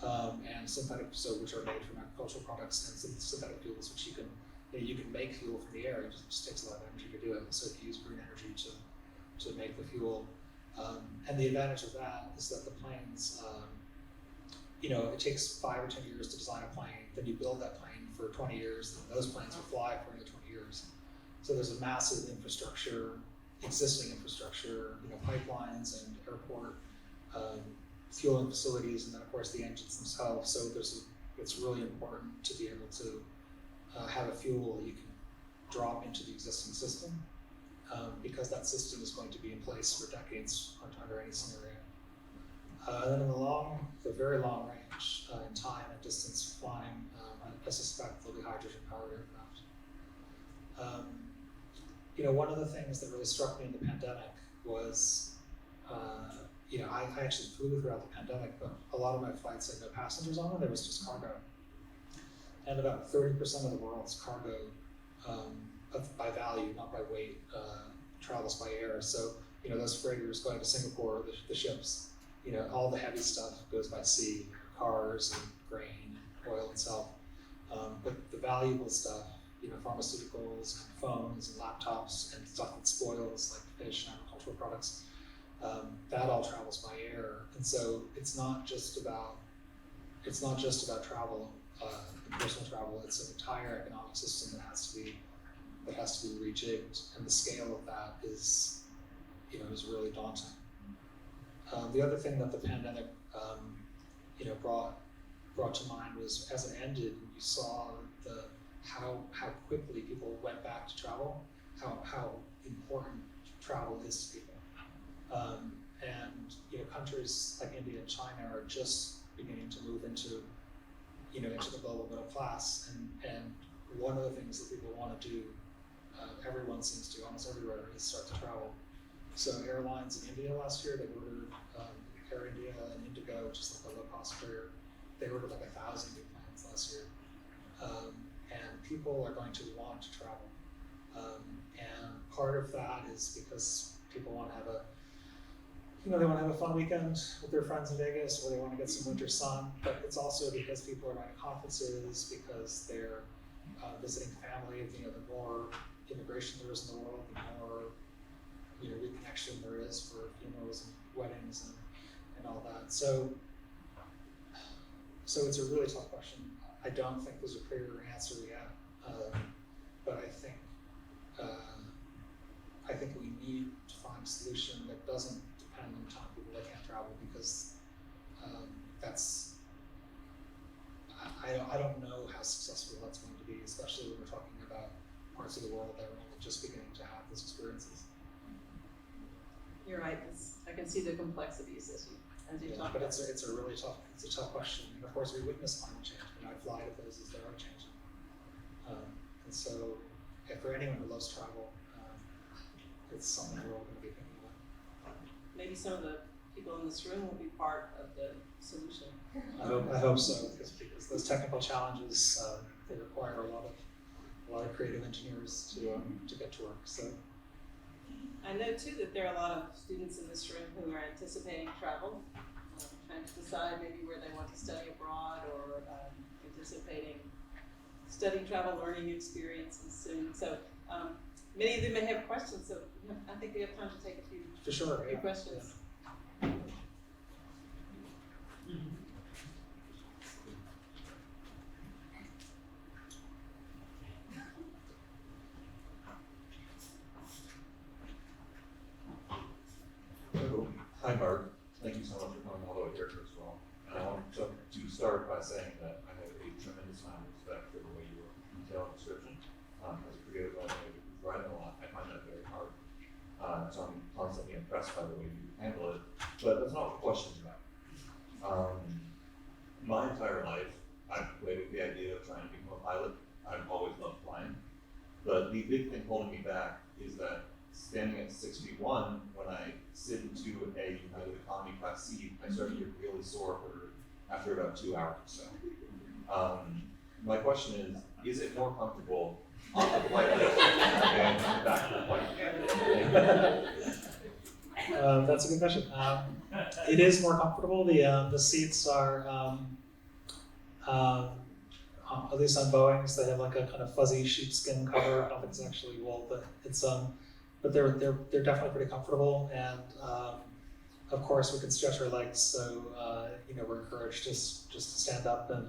[SPEAKER 2] and synthetic, which are made from agricultural products, and synthetic fuels, which you can make fuel from the air. It just takes a lot of energy to do it. So if you use green energy to make the fuel, and the advantage of that is that the planes, it takes 5 or 10 years to design a plane. Then you build that plane for 20 years, and those planes will fly for another 20 years. So there's a massive existing infrastructure, pipelines and airport fueling facilities, and then of course the engines themselves. So it's really important to be able to have a fuel that you can drop into the existing system, because that system is going to be in place for decades under any scenario. And then in the very long range, in time and distance flying, I suspect there'll be hydrogen-powered aircraft. One of the things that really struck me in the pandemic was, I actually flew throughout the pandemic, but a lot of my flights had no passengers on them. There was just cargo. And about 30% of the world's cargo, by value, not by weight, travels by air. So, those freighters going to Singapore, the ships, all the heavy stuff goes by sea, cars and grain, oil itself. But the valuable stuff, pharmaceuticals, phones and laptops and stuff that spoils, like fish and agricultural products, that all travels by air. And so it's not just about travel, personal travel. It's an entire economic system that has to be rejigged, and the scale of that is really daunting. The other thing that the pandemic, brought to mind was, as it ended, you saw how quickly people went back to travel, how important travel is to people. And countries like India and China are just beginning to move into the global middle class, and one of the things that people want to do, everyone seems to, almost everywhere, is start to travel. So airlines in India last year, they ordered Air India and Indigo, just like a low-cost carrier, they ordered like 1,000 new planes last year. And people are going to want to travel. And part of that is because people want to have they want to have a fun weekend with their friends in Vegas, or they want to get some winter sun, but it's also because people are going to conferences, because they're visiting family. The more immigration there is in the world, the more reconnection there is for funerals and weddings and all that. So it's a really tough question. I don't think there's a clear answer yet, but I think we need to find a solution that doesn't depend on the time people that can't travel, because I don't know how successful that's going to be, especially when we're talking about parts of the world that are only just beginning to have those experiences.
[SPEAKER 1] You're right. I can see the complexities as you talk
[SPEAKER 2] but
[SPEAKER 1] about it.
[SPEAKER 2] it's a really tough question. And of course, we witness climate change. I fly to places that are changing, and so for anyone who loves travel, it's something we're all going to be thinking about.
[SPEAKER 1] Maybe some of the people in this room will be part of the solution.
[SPEAKER 2] I hope so, because those technical challenges, they require a lot of creative engineers to get to work. So
[SPEAKER 1] I know too that there are a lot of students in this room who are anticipating travel, trying to decide maybe where they want to study abroad, or anticipating study travel learning experiences soon. So many of them may have questions, so I think we have time to take a few,
[SPEAKER 2] for sure,
[SPEAKER 1] questions.
[SPEAKER 2] Yeah.
[SPEAKER 3] Hi, Mark. Thank you so much for coming all the way here, first of all. And I want to start by saying that I have a tremendous amount of respect for the way you detail description. As a creative writer who's writing a lot, I find that very hard. So I'm constantly impressed by the way you handle it. But that's not what the question's about. My entire life, I've played with the idea of trying to become a pilot. I've always loved flying. But the big thing holding me back is that standing at 6'1", when I sit into a United Economy class seat, I start to get really sore after about 2 hours or so. My question is it more comfortable on the flight than back to the flight?
[SPEAKER 2] That's a good question. It is more comfortable. The seats are, at least on Boeing's, they have like a kind of fuzzy sheepskin cover. I don't think it's actually wool, but it's but they're definitely pretty comfortable. And of course, we can stretch our legs, so we're encouraged just to stand up and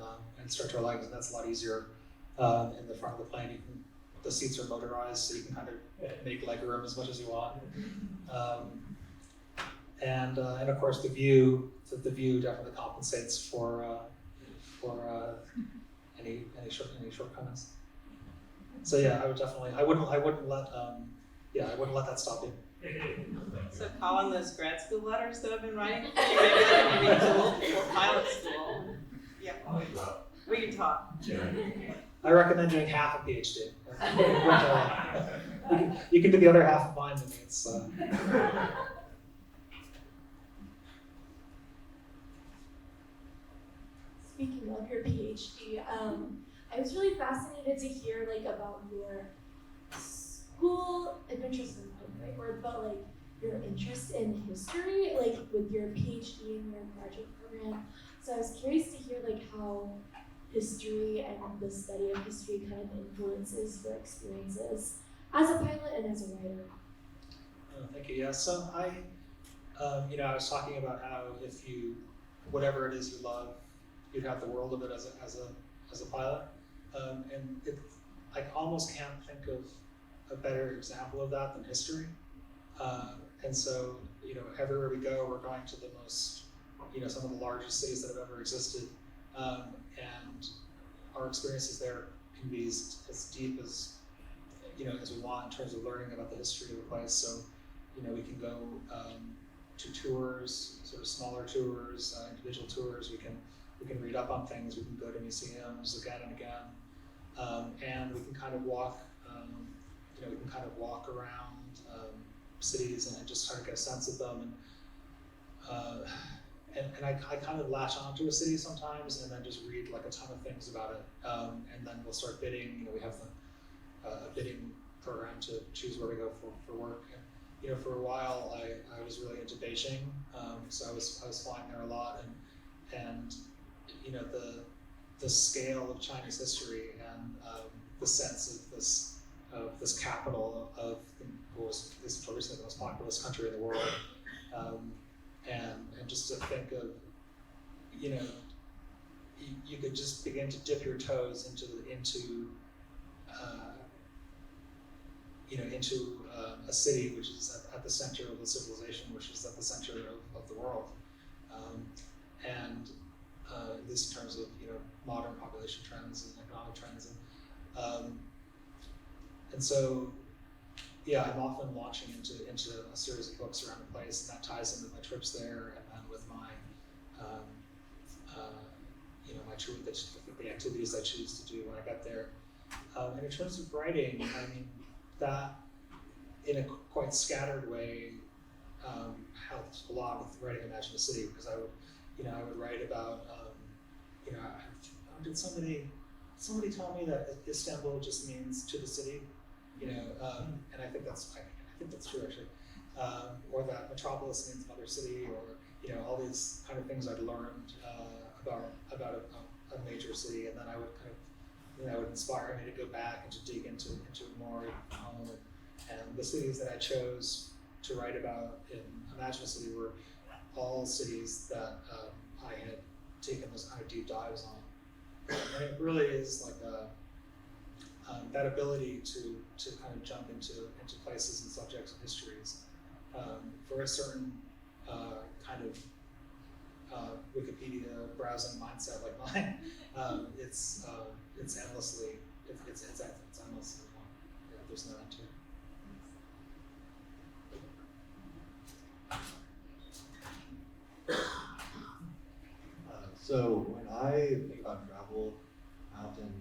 [SPEAKER 2] stretch our legs, and that's a lot easier in the front of the plane. The seats are motorized, so you can kind of make leg room as much as you want. And of course, the view definitely compensates for any shortcomings. So yeah, I wouldn't let that stop you.
[SPEAKER 1] So Colin, those grad school letters that I've been writing, maybe they can be tool for pilot school. Yeah, we can talk.
[SPEAKER 2] I recommend doing half a PhD. You can do the other half of mine with me. It's,
[SPEAKER 4] Speaking of your PhD, I was really fascinated to hear about your school adventures in the right word, but your interest in history, with your PhD and your graduate program. So I was curious to hear how history and the study of history kind of influences your experiences as a pilot and as a writer.
[SPEAKER 2] Thank you. Yeah. So I was talking about how if whatever it is you love, you'd have the world of it as a pilot, and I almost can't think of a better example of that than history. And so everywhere we go, we're going to the most some of the largest cities that have ever existed, and our experiences there can be as deep as as we want in terms of learning about the history of the place. So we can go to tours, sort of smaller tours, individual tours. We can read up on things. We can go to museums again and again, and we can kind of walk. We can kind of walk around cities and just kind of get a sense of them. And I kind of latch onto a city sometimes, and then just read like a ton of things about it. And then we'll start bidding. We have a bidding program to choose where we go for work. And for a while, I was really into Beijing, so I was flying there a lot, and the scale of Chinese history and the sense of this capital of what was recently the most populous country in the world, and just to think of you could just begin to dip your toes into a city which is at the center of the civilization, which is at the center of the world, and at least in terms of modern population trends and economic trends, and so I'm often launching into a series of books around the place, and that ties into my trips there, and then with my the activities I choose to do when I get there. And in terms of writing, I mean, that in a quite scattered way helped a lot with writing Imagine a City, because I would write about did somebody tell me that Istanbul just means to the city, and I think that's true actually, or that metropolis means mother city, or all these kind of things I'd learned about a major city, and then I would kind of that would inspire me to go back and to dig into more. And the cities that I chose to write about in Imagine a City were all cities that I had taken those kind of deep dives on. And it really is like that ability to kind of jump into places and subjects and histories for a certain kind of Wikipedia browsing mindset like mine. It's endlessly long. Yeah, there's no end to it.
[SPEAKER 5] So when I think about travel, I often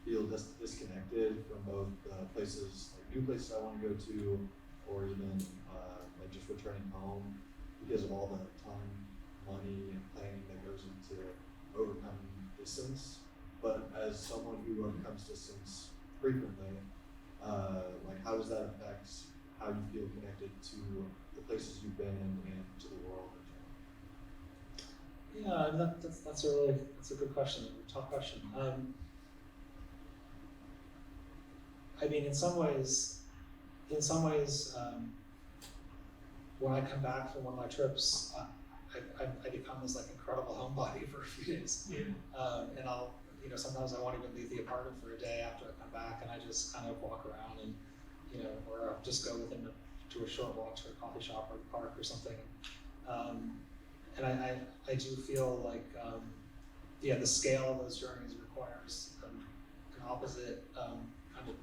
[SPEAKER 5] feel disconnected from both places, new places I want to go to, or even just returning home, because of all the time, money, and planning that goes into overcoming distance. But as someone who overcomes distance frequently, how does that affect how you feel connected to the places you've been in and to the world in general?
[SPEAKER 2] Yeah, that's a good question, a tough question. I mean, in some ways, when I come back from one of my trips, I become this incredible homebody for a few days, and I'll sometimes I won't even leave the apartment for a day after I come back, and I just kind of walk around and or I'll just go to a short walk to a coffee shop or a park or something. And I do feel like the scale of those journeys requires an opposite kind of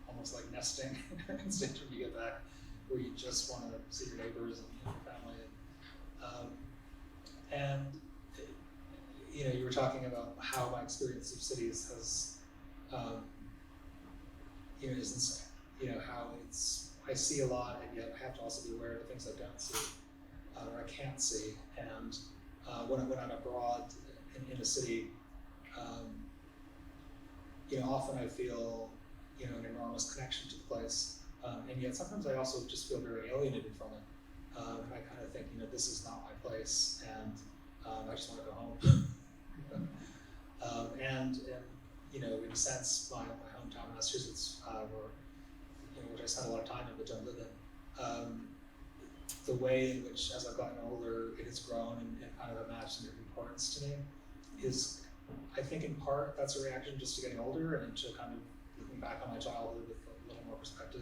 [SPEAKER 2] almost like nesting instinct when you get back, where you just want to see your neighbors and your family. And you were talking about how my experience of cities has is insane. How I see a lot, and yet I have to also be aware of the things I don't see or I can't see. And when I'm abroad in a city, often I feel an enormous connection to the place, and yet sometimes I also just feel very alienated from it. And I kind of think, this is not my place, and I just want to go home. And in a sense, my hometown in Massachusetts, which I spent a lot of time in but don't live in, the way in which, as I've gotten older, it has grown and kind of imagined its importance to me is, I think in part, that's a reaction just to getting older and to kind of looking back on my childhood with a little more perspective.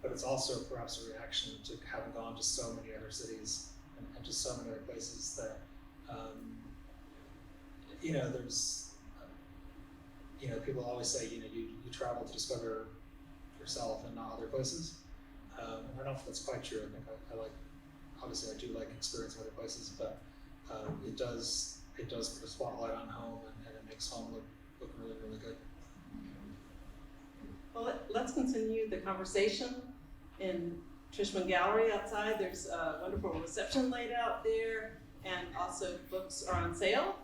[SPEAKER 2] But it's also perhaps a reaction to having gone to so many other cities and to so many other places that, there's people always say, you travel to discover yourself and not other places. I don't know if that's quite true. I think obviously I do like experiencing other places, but it does put a spotlight on home, and it makes home look really, really good.
[SPEAKER 1] Well, let's continue the conversation in Trishman Gallery outside. There's a wonderful reception laid out there, and also books are on sale,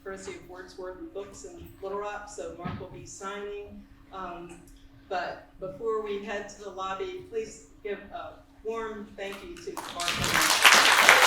[SPEAKER 1] courtesy of Wordsworth Books in Little Rock, so Mark will be signing. But before we head to the lobby, please give a warm thank you to Mark.